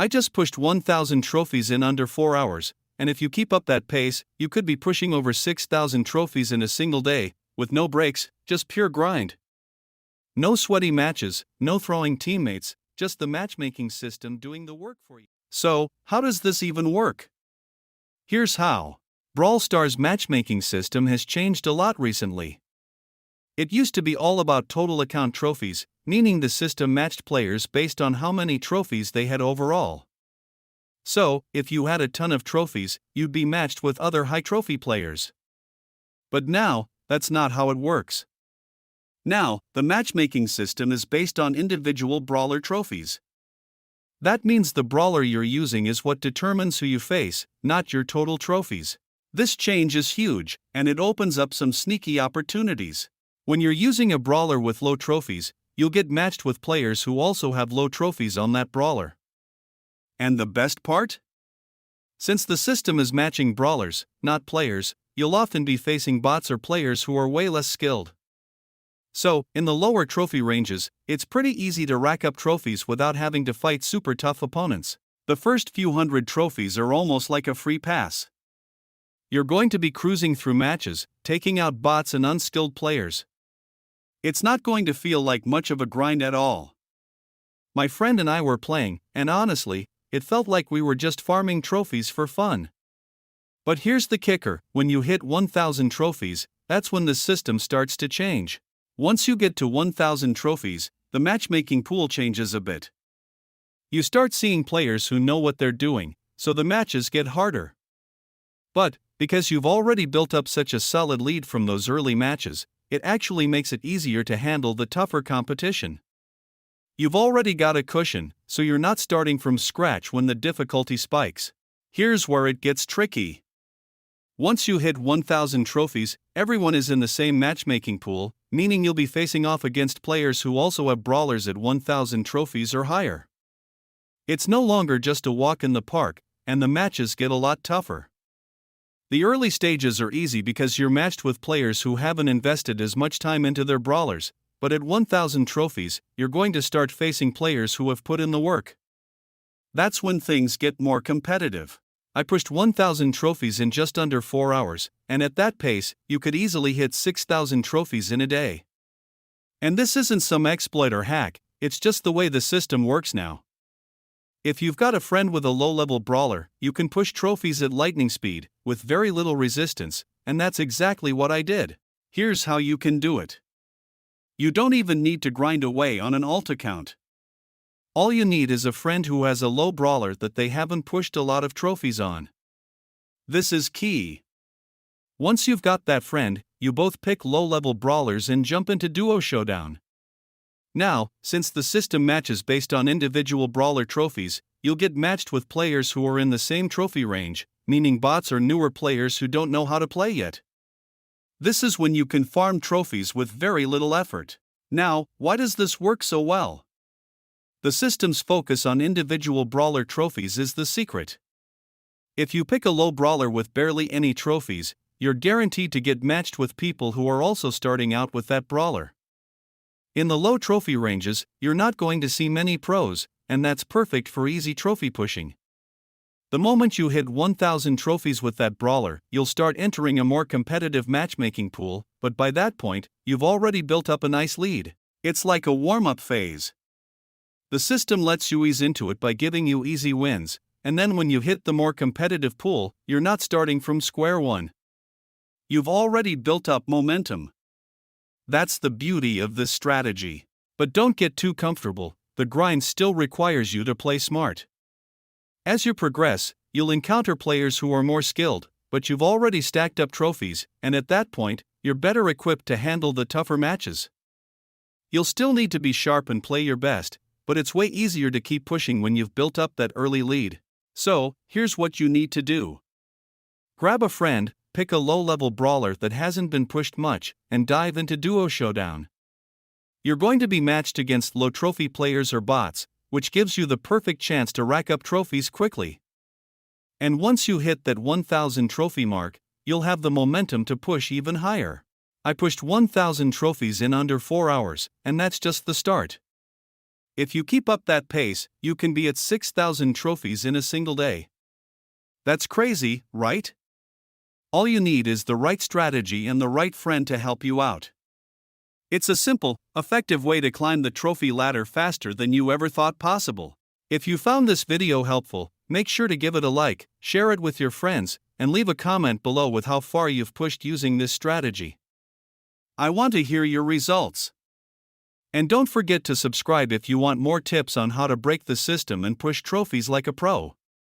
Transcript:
I just pushed 1,000 trophies in under 4 hours, and if you keep up that pace, you could be pushing over 6,000 trophies in a single day, with no breaks, just pure grind. No sweaty matches, no throwing teammates, just the matchmaking system doing the work for you. So, how does this even work? Here's how. Brawl Stars' matchmaking system has changed a lot recently. It used to be all about total account trophies, meaning the system matched players based on how many trophies they had overall. So, if you had a ton of trophies, you'd be matched with other high trophy players. But now, that's not how it works. Now, the matchmaking system is based on individual brawler trophies. That means the brawler you're using is what determines who you face, not your total trophies. This change is huge, and it opens up some sneaky opportunities. When you're using a brawler with low trophies, you'll get matched with players who also have low trophies on that brawler. And the best part? Since the system is matching brawlers, not players, you'll often be facing bots or players who are way less skilled. So, in the lower trophy ranges, it's pretty easy to rack up trophies without having to fight super tough opponents. The first few hundred trophies are almost like a free pass. You're going to be cruising through matches, taking out bots and unskilled players. It's not going to feel like much of a grind at all. My friend and I were playing, and honestly, it felt like we were just farming trophies for fun. But here's the kicker, when you hit 1,000 trophies, that's when the system starts to change. Once you get to 1,000 trophies, the matchmaking pool changes a bit. You start seeing players who know what they're doing, so the matches get harder. But, because you've already built up such a solid lead from those early matches, it actually makes it easier to handle the tougher competition. You've already got a cushion, so you're not starting from scratch when the difficulty spikes. Here's where it gets tricky. Once you hit 1,000 trophies, everyone is in the same matchmaking pool, meaning you'll be facing off against players who also have brawlers at 1,000 trophies or higher. It's no longer just a walk in the park, and the matches get a lot tougher. The early stages are easy because you're matched with players who haven't invested as much time into their brawlers, but at 1,000 trophies, you're going to start facing players who have put in the work. That's when things get more competitive. I pushed 1,000 trophies in just under 4 hours, and at that pace, you could easily hit 6,000 trophies in a day. And this isn't some exploit or hack, it's just the way the system works now. If you've got a friend with a low-level brawler, you can push trophies at lightning speed, with very little resistance, and that's exactly what I did. Here's how you can do it. You don't even need to grind away on an alt account. All you need is a friend who has a low brawler that they haven't pushed a lot of trophies on. This is key. Once you've got that friend, you both pick low-level brawlers and jump into duo showdown. Now, since the system matches based on individual brawler trophies, you'll get matched with players who are in the same trophy range, meaning bots or newer players who don't know how to play yet. This is when you can farm trophies with very little effort. Now, why does this work so well? The system's focus on individual brawler trophies is the secret. If you pick a low brawler with barely any trophies, you're guaranteed to get matched with people who are also starting out with that brawler. In the low trophy ranges, you're not going to see many pros, and that's perfect for easy trophy pushing. The moment you hit 1,000 trophies with that brawler, you'll start entering a more competitive matchmaking pool, but by that point, you've already built up a nice lead. It's like a warm-up phase. The system lets you ease into it by giving you easy wins, and then when you hit the more competitive pool, you're not starting from square one. You've already built up momentum. That's the beauty of this strategy. But don't get too comfortable, the grind still requires you to play smart. As you progress, you'll encounter players who are more skilled, but you've already stacked up trophies, and at that point, you're better equipped to handle the tougher matches. You'll still need to be sharp and play your best, but it's way easier to keep pushing when you've built up that early lead. So, here's what you need to do. Grab a friend, pick a low-level brawler that hasn't been pushed much, and dive into duo showdown. You're going to be matched against low-trophy players or bots, which gives you the perfect chance to rack up trophies quickly. And once you hit that 1,000 trophy mark, you'll have the momentum to push even higher. I pushed 1,000 trophies in under 4 hours, and that's just the start. If you keep up that pace, you can be at 6,000 trophies in a single day. That's crazy, right? All you need is the right strategy and the right friend to help you out. It's a simple, effective way to climb the trophy ladder faster than you ever thought possible. If you found this video helpful, make sure to give it a like, share it with your friends, and leave a comment below with how far you've pushed using this strategy. I want to hear your results. And don't forget to subscribe if you want more tips on how to break the system and push trophies like a pro.